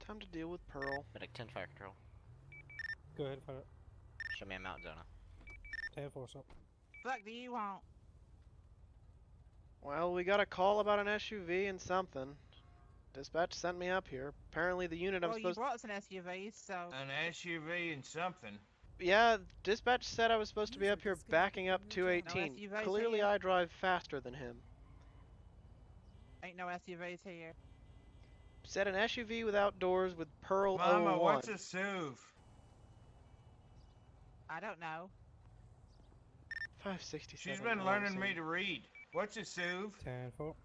Time to deal with Pearl. Medic 10 fire control. Go ahead, fire it. Show me a mount zona. 10-4 up. Fuck do you want? Well, we got a call about an SUV and something. Dispatch sent me up here. Apparently the unit I'm Well, you supposed brought us an SUV, so... An SUV and something. Yeah, dispatch said I was supposed to be up here backing up 218. No SUVs Clearly here. I drive faster than him. Ain't no SUVs here. Said an SUV without doors with Pearl Mama, 01. what's a SUV? I don't know. 567. She's been learning me to read. What's a SUV? 10-4.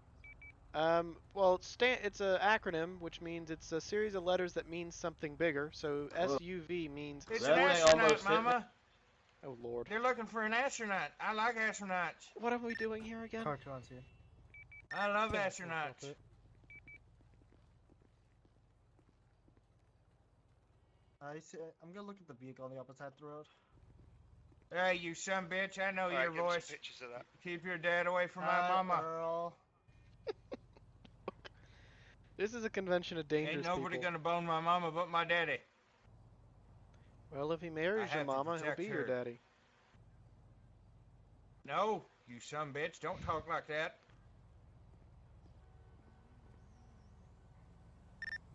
Well, it's a acronym, which means it's a series of letters that means something bigger. So SUV means. It's That an way astronaut, almost hit me. Mama. Oh Lord. They're looking for an astronaut. I like astronauts. What are we doing here again? Cartron's here. I love 10-4, astronauts. up. I'm gonna look at the vehicle on the opposite side of the road. Hey, you son bitch, I know Alright, your give me some voice. pictures of that. Keep your dad away from my mama. Earl. This is a convention of dangerous Ain't nobody people. gonna bone my mama but my daddy. Well, if he marries I your have to mama, he'll protect be your her. daddy. No, you son bitch, don't talk like that.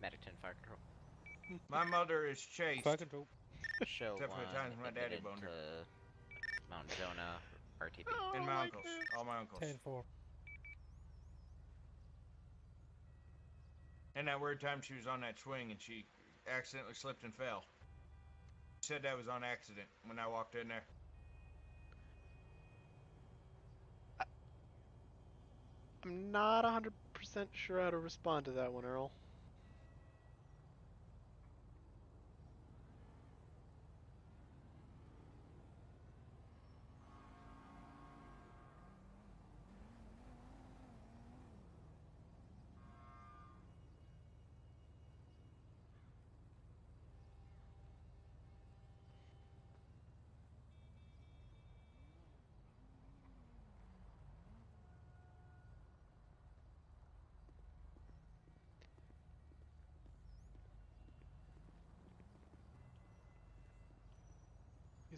Medic 10 fire control. My mother is chaste. Fire control. Show Except for the 1 times my daddy admitted boned her. to Mount Zona RTP. And my uncles. All my uncles. 10-4. And that weird time she was on that swing and she accidentally slipped and fell. She said that was on accident when I walked in there. I'm not 100% sure how to respond to that one, Earl.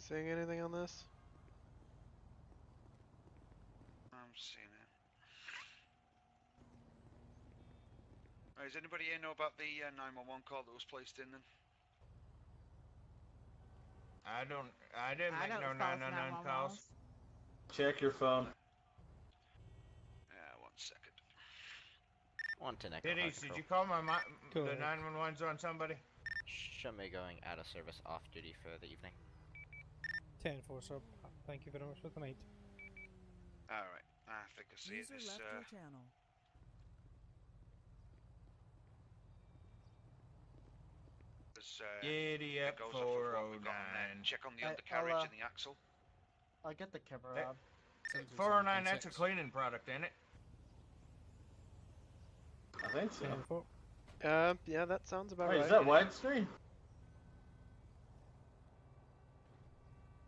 You saying anything on this? I'm seeing it. Does anybody here know about the 911 call that was placed in then? I didn't I make know no it's calls 999 911s. calls. Check your phone. Yeah, 1 second. 1 10 echo fire Biddies, control. did you call Go the ahead. 911s on somebody? Show me going out of service off duty for the evening. 10-4 sub. Thank you very much for the mate. Alright, I think I see it. User This, left your channel. there's, Giddy it up goes off of what we've got on there. 409. Check on the I'll, undercarriage and the axle. I'll get the camera Hey. on. 409, that's a cleaning product, ain't it? I think so. 10-4. Yeah, that sounds about Wait, right. is that widescreen?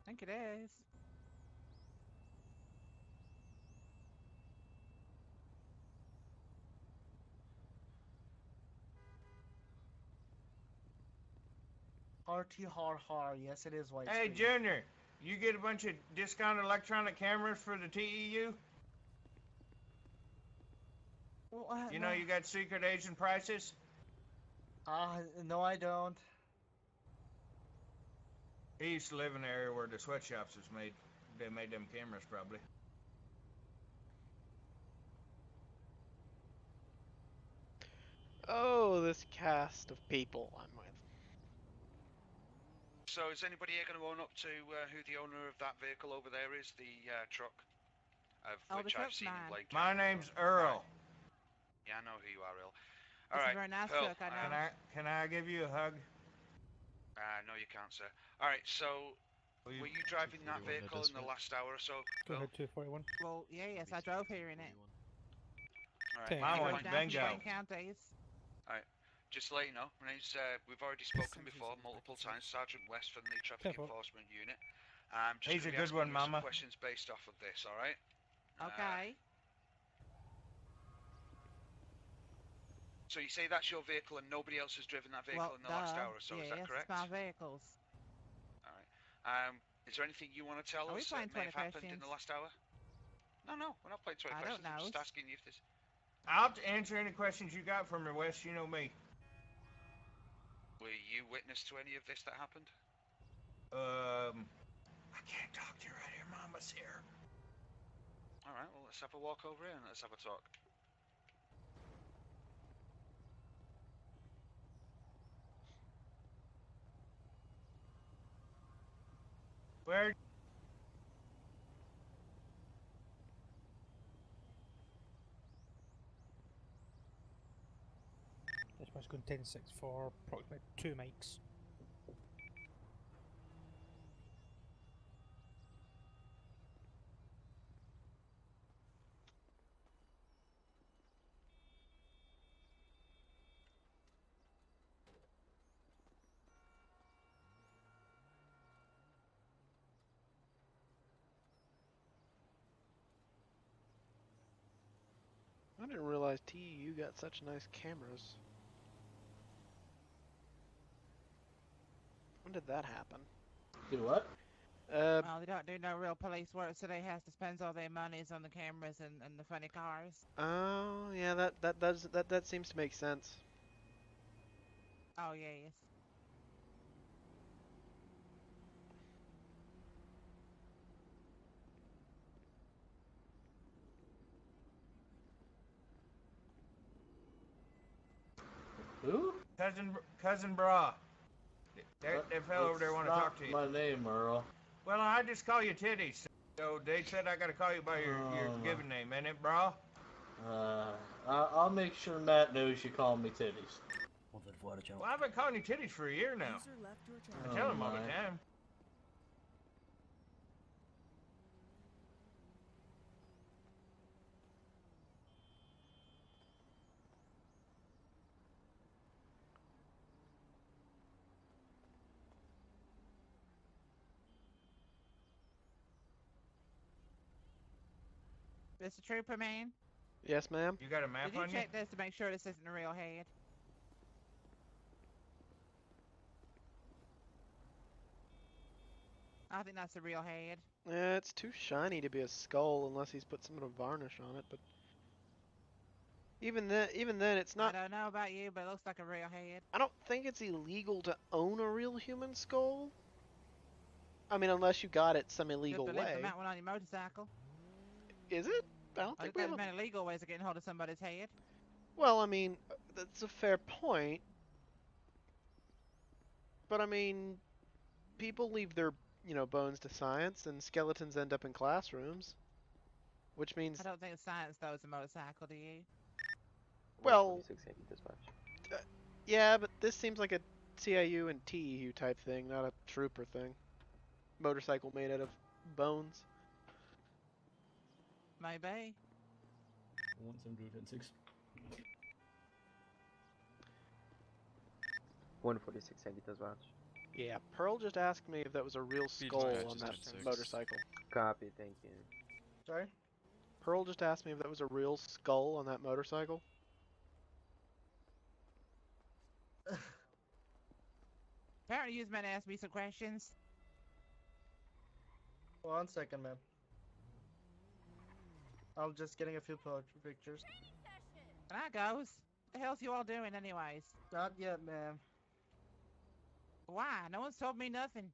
I think it is. RT har har. Yes, it is white. Hey, screen. Junior, you get a bunch of discounted electronic cameras for the TEU? Well, You know you got secret agent prices? no, I don't. He used to live in the area where the sweatshops was made. They made them cameras, probably. Oh, this cast of people I'm with. So is anybody here going to own up to who the owner of that vehicle over there is, the truck? Of Oh, the which I've truck's seen in mine. Blake My County. name's Earl. Yeah, I know who you are, Earl. It's a Alright, very nice Pearl, truck, I know. Can I give you a hug? no you can't, sir. Alright, so Will were you driving that vehicle in the last hour or so? Go Earl? ahead, 241. Well, yeah, yes, I drove here in it. Alright, 10. Mine I went drove down from bingo. Wayne counties. just to let you know, my name's, we've already spoken before multiple times, Sergeant West from the Traffic Careful. Enforcement Unit. Just He's gonna a be good asking one, you some Mama. questions based off of this, alright? Okay. So you say that's your vehicle and nobody else has driven that vehicle Well, in the last duh. hour or so, is that Yes, correct? it's my vehicles. Alright. Is there anything you want to tell Are we us playing that may 20 have happened in questions? the last hour? No, we're not playing 20 I questions. don't I'm know. just asking you if there's... I'll answer any questions you got from me, Wes. You know me. Were you witness to any of this that happened? I can't talk to you right here. Mama's here. Alright, well, let's have a walk over here and let's have a talk. Where? This one's going 10-6 for approximately 2 mics. I didn't realize TU got such nice cameras. When did that happen? Do what? Well, they don't do no real police work, so they has to spend all their monies on the cameras and the funny cars. Oh, yeah, that seems to make sense. Oh, yes. Who? Cousin Bra. That fellow over there That's want to not talk to you. my name, Earl. Well, I just call you Titties. So they said I gotta call you by your given name, ain't it, Bra? I'll make sure Matt knows you call me Titties. Well, I've been calling you Titties for a year now. I tell him all the my. time. Mr. Trooper Man, Yes, ma'am? You got a map did you on you? check this to make sure this isn't a real head? I think that's a real head. It's too shiny to be a skull unless he's put some sort of varnish on it, but... Even then, it's not... I don't know about you, but it looks like a real head. I don't think it's illegal to own a real human skull. I mean, unless you got it some illegal Just leave way. them out one on your motorcycle. Is it? I don't I think think we there's have a... many legal ways of getting hold of somebody's head. Well, I mean, that's a fair point. But I mean, people leave their, bones to science, and skeletons end up in classrooms. Which means, I don't think science though is a motorcycle, do you? well, yeah, but this seems like a CIU and TEU type thing, not a trooper thing. Motorcycle made out of bones. Maybe. 172.6. 146 Sanditas watch. Yeah, Pearl just asked me if that was a real skull on that motorcycle. Copy, thank you. Sorry? Pearl just asked me if that was a real skull on that motorcycle. Apparently you was meant to ask me some questions. 1 second, ma'am. I'm just getting a few pictures. And I goes. What the hell's you all doing anyways? Not yet, ma'am. Why? No one's told me nothing.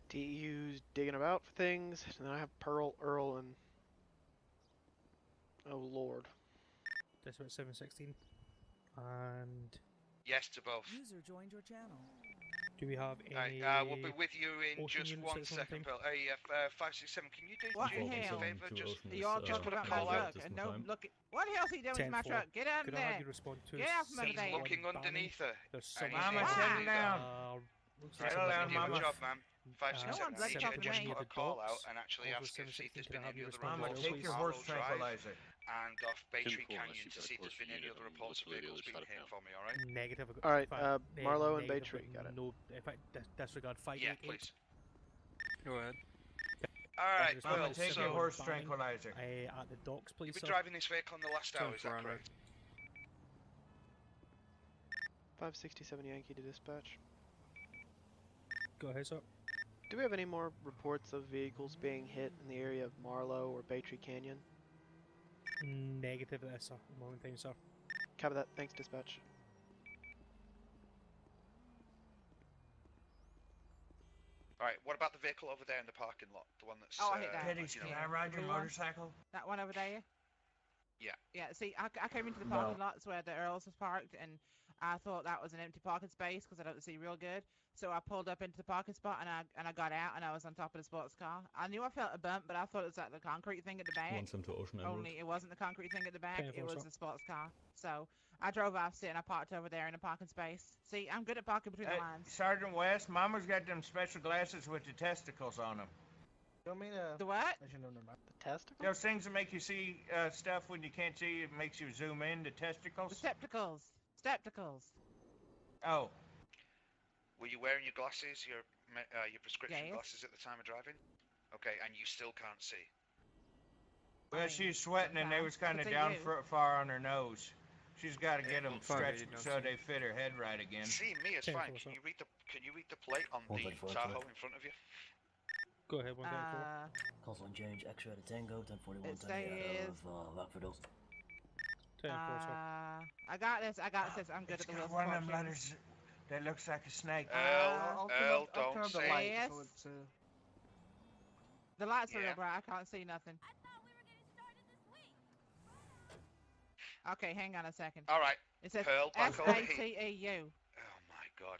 TEU's digging about for things, and then I have Pearl, Earl, and... Oh, Lord. This was 716. And... Yes to both. User joined your channel. Do we have Right, any? we'll be with you in ocean just units one at this moment in second, time? Phil. Hey, 567, can you do What me the a hell? favour? Just You all Just talking put a about my call out. truck and no look. What the hell's he doing to my 10-4. truck? Get out of Could I have there! you respond to Get out from under He's there. looking underneath her. There's And someone. he's Mama, able to settle do that. down. Looks Right, Settle down, you do a Mama. job, man. 567, No one's I need you to talking to just me. put a call out and actually Also ask if, see if 716, there's can I been have any you other respond Mama, reports also, take on your please? horse Harlow Drive tranquilizer. and off Baytree 10-4, Canyon unless to you've got see a if there's closer been any unit other on reports of this radio, vehicles just being let it hit know. for me, alright? Negative. All right, Fine. Marlowe and Negative, Baytree, but got it. No, in fact, disregard 588. Yeah, please. Go ahead. Alright, Just Mama, Phil, take so your horse Banning. tranquilizer. At the docks, please, you've been sir. driving this vehicle in the last hour, is that 10-4 correct? 567 Yankee to dispatch. Go ahead, sir. Do we have any more reports of vehicles being hit in the area of Marlowe or Baytree Canyon? Negative, sir. At the moment in time, sir. Copy that. Thanks, dispatch. Alright, what about the vehicle over there in the parking lot? The one that's, Oh, I hit that. Teddy's, you can know, I ride your Blue one? motorcycle? That one over there? Yeah. Yeah, see, I came into the No. parking lots where the Earls was parked, and I thought that was an empty parking space because I don't see real good. So I pulled up into the parking spot, and I got out, and I was on top of the sports car. I knew I felt a bump, but I thought it was like the concrete thing at the back. To Ocean Emerald. Only it wasn't the concrete thing at the back, Okay, it was sir. the sports car. So I drove off, and I parked over there in a parking space. See, I'm good at parking between the lines. Sergeant West, Mama's got them special glasses with the testicles on them. You want me to? The what? Actually, no, never mind. The testicle? Those things that make you see stuff when you can't see, it makes you zoom in, the testicles. Receptacles. Receptacles. Oh, were you wearing your glasses, your prescription Yes. glasses at the time of driving? Okay, and you still can't see. well, mean, she's sweating and they was kind of Good for down you. far on her nose. She's got to get them Fine, stretched you don't so see. they fit her head right again. See me is Okay, fine. cool, Can you read the plate on the 134, Tahoe in front of you? Go ahead, 134. Calls on change, X-ray to Tango, 1041, It says- Rockford Hills. 10-4, sir. I got this. I'm good It's at the got wheels. one of support them things. letters that looks like a snake. Earl, I'll don't turn up the say. light Yes. so it's, The lights are Yeah. real bright. I can't see nothing. Okay, hang on a second. Alright, It says Pearl, back over here. SATEU. Oh my god.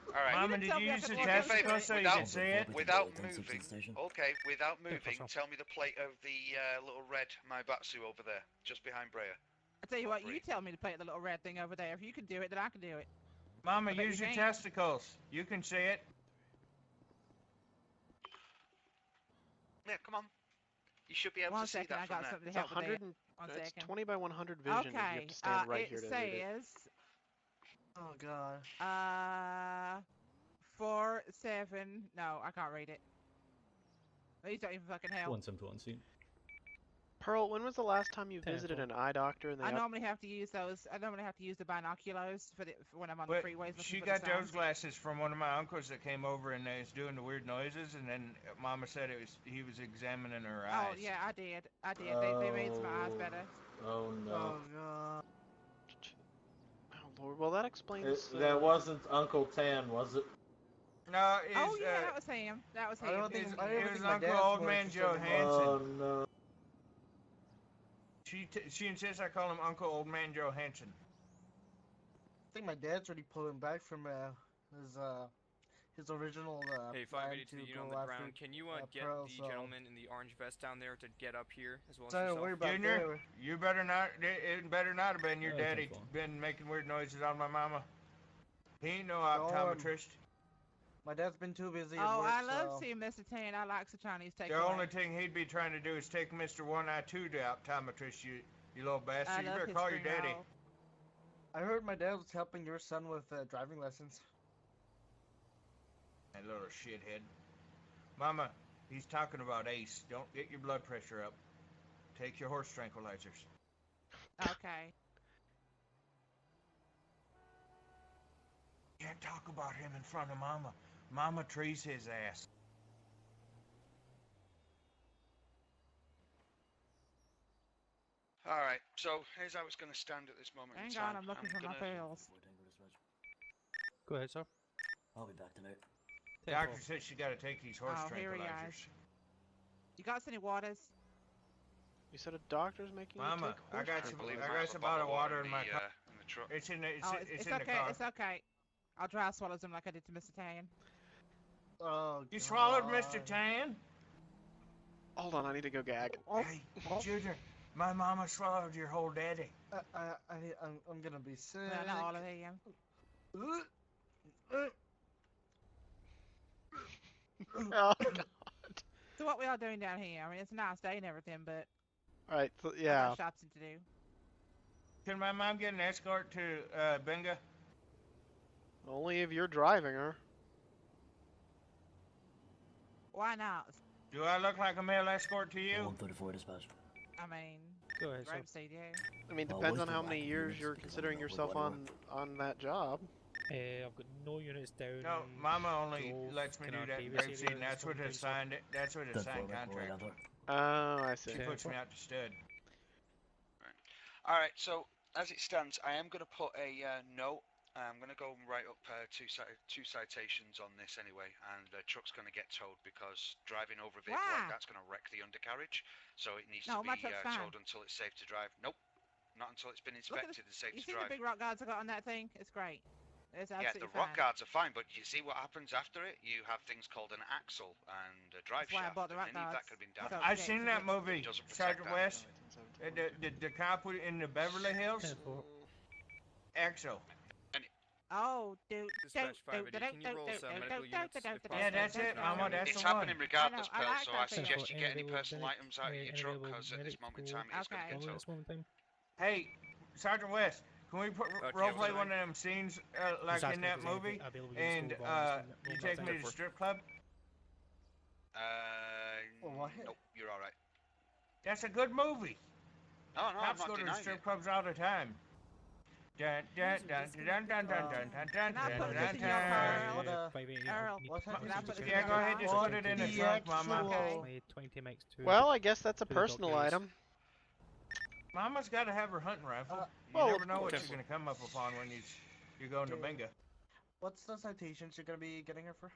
Alright, Mama, didn't did tell you me I use could the walk in. testicles so you Without- can see it? without 1060 moving, station. okay, without moving, Control. tell me the plate of the little red Maibatsu over there, just behind Brea. I tell you what, you Free. tell me to play the little red thing over there. If you can do it, then I can do it. Mama, I bet use you your can't. testicles. You can see it. Yeah, come on. You should be able One to see second, that I from got there. something to It's help with 100 that. and, One it's second. 20 by 100 vision. and you Okay, have to stand right it here to read it. says oh god. 4-7. No, I can't read it. These don't even fucking help. 1721 scene. Pearl, when was the last time you 10-4. visited an eye doctor? And they I normally have to use those. I normally have to use the binoculars for when I'm on But the freeways. looking she for got the those signs. glasses from one of my uncles that came over and they was doing the weird noises, and then Mama said he was examining her eyes. Oh yeah, I did. They made my eyes better. Oh no. Oh god. Oh Lord, well that explains. That wasn't Uncle Tan, was it? No, it's, Oh yeah, that was him. That was I him. don't think- it's, I don't it think was my Uncle dad's Old more Man interested in Johansson. Oh no. She insists I call him Uncle Old Man Johansson. I think my dad's already pulling back from his original Hey, plan 580 to the to unit on go the after. ground. Can you get Pearl, the so- gentleman in the orange vest down there to get up here as well as Don't worry yourself? about Junior, that. you better not. It better not have been your Yeah, daddy it's fine. been making weird noises on my mama. He ain't no Go on. optometrist. My dad's been too busy at Oh, work, I love so... seeing Mr. Tan. I like the Chinese The takeaway. only thing he'd be trying to do is take Mr. One Eye to the optometrist. You little I bastard. You love better his call your green daddy. roll. I heard my dad was helping your son with driving lessons. That little shithead. Mama, he's talking about Ace. Don't get your blood pressure up. Take your horse tranquilizers. Okay. Can't talk about him in front of Mama. Mama trees his ass. Alright, so here's how it's going to stand at this moment in Hang time. on, I'm looking for my gonna- pills. Go ahead, sir. I'll be back tonight. Doctor said she got to take these horse Oh, here he tranquilizers. is. You got any waters? You said a doctor's making you Mama, take I horse got I some. believe I I got have some a bottle bottled of water in my car. in the truck. It's in the. Oh, It's it's in the okay. car. It's okay. I'll try to swallow them like I did to Mr. Tan. Oh, You swallowed Mr. God. Tan? Hold on, I need to go gag. Hey, Junior, my mama swallowed your whole daddy. I'm gonna be sick. Well, not all of them. Oh god. So what we all doing down here? I mean, it's a nice day and everything, but Alright, so I yeah. got shopping to do. Can my mom get an escort to Benga? Only if you're driving her. Why not? Do I look like a male escort to you? 134 dispatch. I mean, Go ahead, sir. right beside you. I mean, Well, depends where's on how the many lack of years units? you're Because considering I'm not yourself with on that job. I've got no units down. No, Mama only drove lets me do kinda that previous in areas Grapeseed, and that's and what stuff, a so- signed. That's what a 10-4 signed right contract. under. Oh, I see. She puts me out to stud. Alright, so as it stands, I am going to put a note. I'm going to go and write up two citations on this anyway, and the truck's going to get towed because driving over a vehicle Why? like that's going to wreck the undercarriage. So it needs No, to my be truck's fine. towed until it's safe to drive. Nope, not until it's been Look at inspected and safe You to see the drive. big rock guards I got on that thing? It's great. It's Yeah, absolutely the rock fine. guards are fine, but you see what happens after it? You have things called an axle and a drive That's why I shaft, bought the and rock any of that guards. could have been So damaged. I've yeah, seen so that it- movie, Doesn't protect Sergeant that. West. The cop in the Beverly Hills. 10-4. Axel. Oh, dude. Dispatch 580, can you roll some medical units if possible? Yeah, that's it, Mama. That's It's the one. happening regardless, I Pearl, like so that I thing. suggest you get any Unavailable personal medic- items out of your truck, unavailable because at this medic moment in will time it is going to Okay. get follow towed. this moment in time. Hey, Sergeant West, can we put Okay, role play what's one of them scenes like Just in asking that if there's movie? anything available And units to you go take on me to the strip club? What? Nope, you're alright. That's a good movie. No, no, I'm Cops not go to the denying strip it. clubs all the time. Dun dun dun dun dun dun dun dun dun Can I dun put dun this in your dun. car, What, Earl? 580, Earl, need what to happened? Can I put this in Yeah, your go ahead, just car? put it in the The trunk, Mama. actual- approximately 20 mics to Well, I guess that's a to the personal doctors. item. Mama's got to have her hunting rifle. You well, never of know what course. you're going to come up upon when you're going to Yeah. bingo. What's the citations you're gonna be getting her for?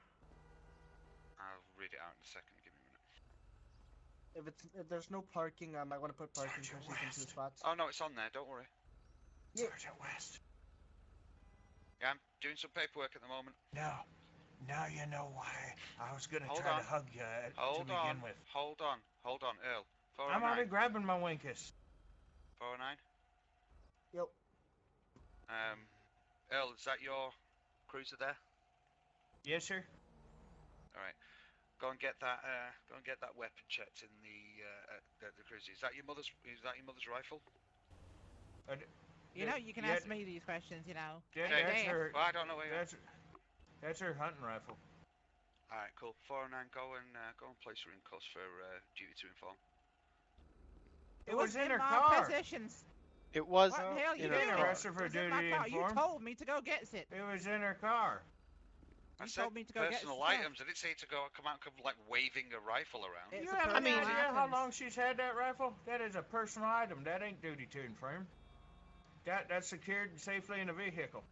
I'll read it out in a second, give me a minute. If there's no parking, I might want to put parking Sergeant so she can West. two spots. Oh no, it's on there, don't worry. Yeah. Sergeant West. Yeah, I'm doing some paperwork at the moment. Now you know why I was going to Hold try on. to hug you to Hold begin on, with. hold on, Earl. I'm already 409, grabbing my winkus. 409. Yep. Earl, is that your cruiser there? Yes, sir. Alright. Go and get that weapon checked in the cruiser. Is that your mother's rifle? You know, you can Yeah, ask me these questions, you know. Yeah, Hey, that's Dad. her. Well, I don't know where you are. That's her hunting rifle. Alright, cool. 409, go and place her in cuffs for duty to inform. It was in her my car. possessions. It was What the hell in you her doing? car. arrested for It was in my duty car. inform. You told me to go get it. It was in her car. I You said told me to go get personal stuff. items. I didn't say to go come out and come like waving a rifle around. It's You a have I any mean- idea how items. long she's had that rifle? That is a personal item. That ain't duty to inform. That's secured safely in a vehicle.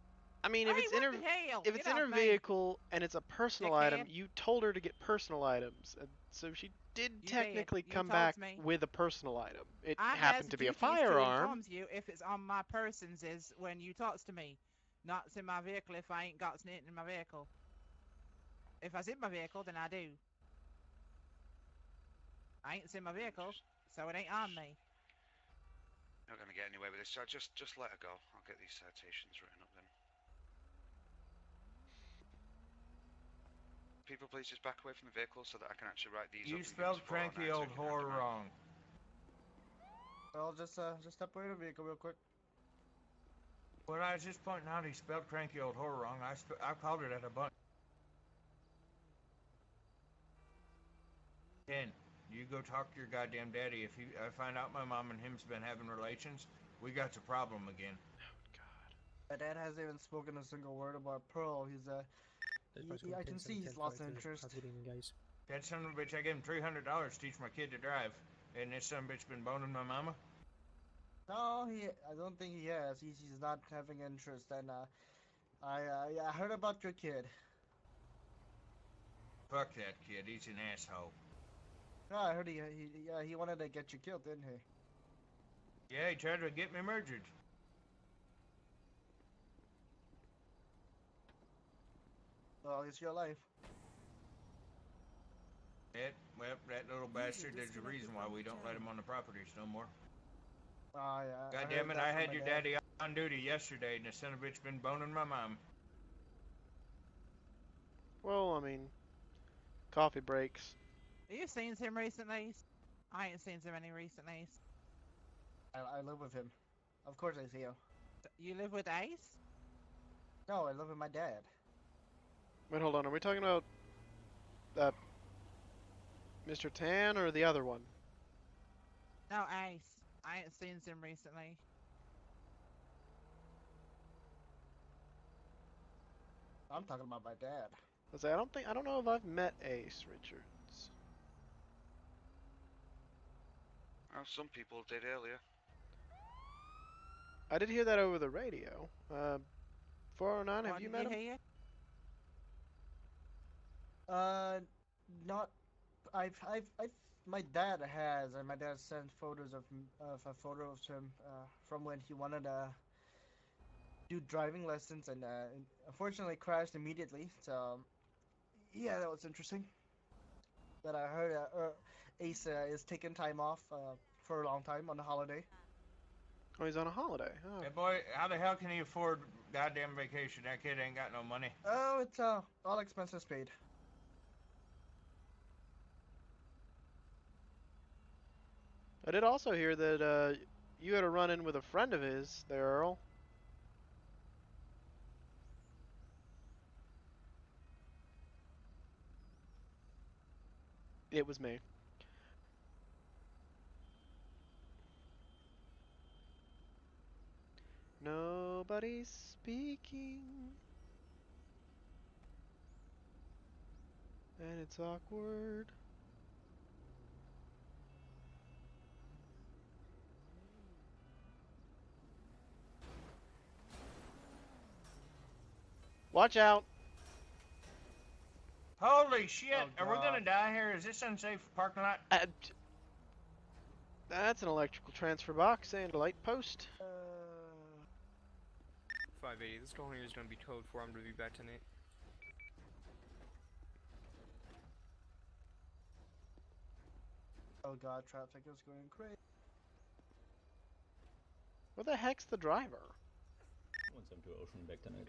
I mean, if Hey, it's in what her the hell? if it's Get in her off me. vehicle and it's a personal item, Dickhead. you told her to get personal items, and so she did You technically did. You come told back me. with a personal item. It I happened has to be a duties to firearm. inform you if it's on my persons is when you talks to me. Not in my vehicle if I ain't got it in my vehicle. If I was in my vehicle, then I do. I ain't in my vehicle, so it ain't on me. Not gonna get anywhere with this. So just let her go. I'll get these citations written up then. People, please just back away from the vehicle so that I can actually write these up. You and give spelled this 409 cranky so old we can have whore them out. wrong. I'll just step away the vehicle real quick. Well, I was just pointing out he spelled cranky old whore wrong. I called it at a bunch. 10. You go talk to your goddamn daddy. If I find out my mom and him's been having relations, we got a problem again. My dad hasn't even spoken a single word about Pearl. I can see he's lost interest. Good evening, guys. That son of a bitch, I gave him $300 to teach my kid to drive. And this son of a bitch been boning my mama? No, I don't think he has. He's not having interest. And I heard about your kid. Fuck that kid. He's an asshole. No, I heard he wanted to get you killed, didn't he? Yeah, he tried to get me murdered. Well, it's your life. Well, that little bastard, there's a reason why we don't let him on the properties no more. Yeah. God damn it, I had your daddy on duty yesterday, and the son of a bitch been boning my mom. Well, I mean, coffee breaks. Have you seen him recently? I ain't seen him any recently. I live with him. Of course I see him. You live with Ace? No, I live with my dad. Wait, hold on. Are we talking about Mr. Tan or the other one? No, Ace. I ain't seen him recently. I'm talking about my dad. I don't know if I've met Ace Richards. Oh, some people did earlier. I did hear that over the radio. 409, have you met him? Hear? Not. My dad has, and my dad sent photos of a photo of him from when he wanted to do driving lessons, and unfortunately crashed immediately. So, yeah, that was interesting. But I heard Ace is taking time off for a long time on the holiday. Oh, he's on a holiday. Oh. Hey, boy, how the hell can he afford goddamn vacation? That kid ain't got no money. Oh, it's all expenses paid. I did also hear that you had a run-in with a friend of his there, Earl. It was me. Nobody's speaking. And it's awkward. Watch out! Holy shit! Oh, Are we gonna God. die here? Is this unsafe parking lot? That's an electrical transfer box and a light post. 580. This call here is going to be towed for. I'm going to be back tonight. Oh God, traffic is going crazy. Where the heck's the driver? 172 Ocean, back tonight.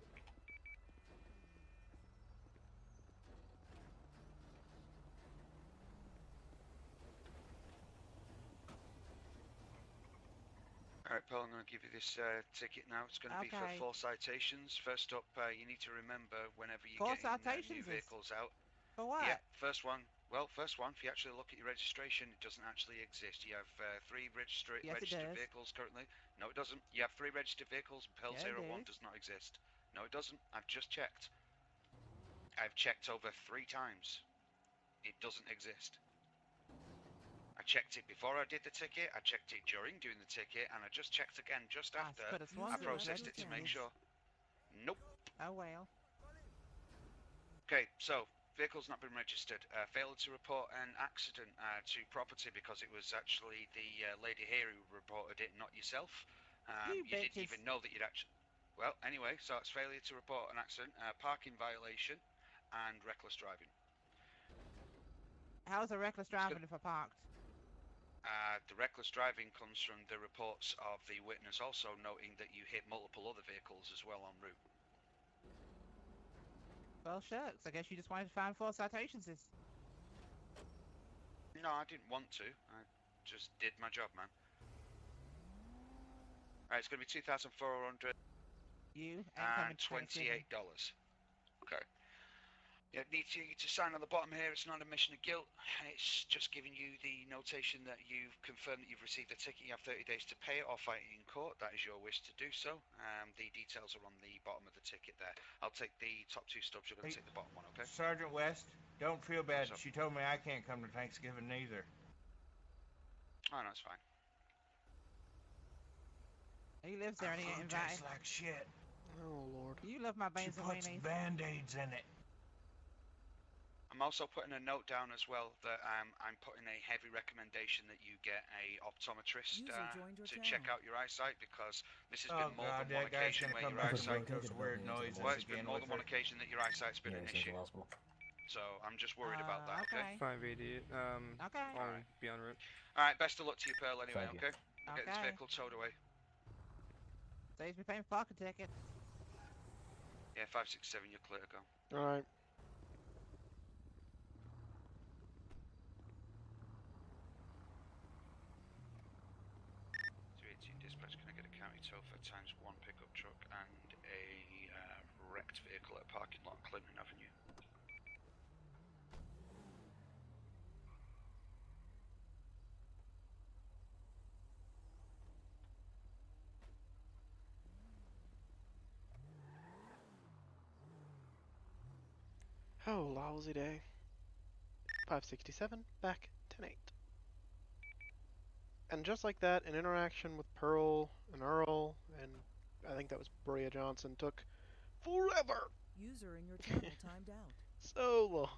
Alright, Paul, I'm going to give you this ticket now. It's going to be for 4 citations. First up, you need to remember whenever you get new vehicles out. For what? Yeah, first one, if you actually look at your registration, it doesn't actually exist. You have 3 registered vehicles currently. No, it doesn't. You have 3 registered vehicles, and Pearl 01 does not exist. No, it doesn't. I've just checked. I've checked over 3 times. It doesn't exist. I checked it before I did the ticket, I checked it during doing the ticket, and I just checked again just after I processed it to make sure. Nope. Oh well. Okay, so vehicle's not been registered. Failed to report an accident to property because it was actually the lady here who reported it, not yourself. You didn't even know that you'd actually... Well, anyway, so it's failure to report an accident, parking violation, and reckless driving. How's a reckless driving if I parked? The reckless driving comes from the reports of the witness also noting that you hit multiple other vehicles as well en route. Well, shucks. I guess you just wanted to find 4 citations. No, I didn't want to. I just did my job, man. Alright, it's going to be $2,400 and $28. Okay. Yeah, need you to sign on the bottom here. It's not a admission of guilt. It's just giving you the notation that you've confirmed that you've received the ticket. You have 30 days to pay it or fight it in court. That is your wish to do so. The details are on the bottom of the ticket there. I'll take the top 2 stubs. You're going to take the bottom one, okay? Sergeant West, don't feel bad. She told me I can't come to Thanksgiving neither. Oh, no, it's fine. He lives there and he ain't invited. Tastes like shit. Oh, Lord. You love my beans and weenies. She puts Band-Aids in it. I'm also putting a note down as well that I'm putting a heavy recommendation that you get a optometrist to check out your eyesight, because this has been more than one occasion where your eyesight those weird noises well, it's been again more with than one her. occasion that your eyesight's been an issue. So I'm just worried about that. Okay. 588. Okay. I'll be en route. All right. Best of luck to you, Pearl. Anyway. Thank you. Okay. We'll get this vehicle towed away. Saves me paying for parking ticket. Yeah, 567. You're clear to go. All right. 318 dispatch. Can I get a county tow for ×1 pickup truck and a wrecked vehicle at a parking lot on Clinton Avenue? Oh, lousy day. 567, back 10-8. And just like that, an interaction with Pearl and Earl, and I think that was Bria Johnson, took forever. User in your channel timed out. So long.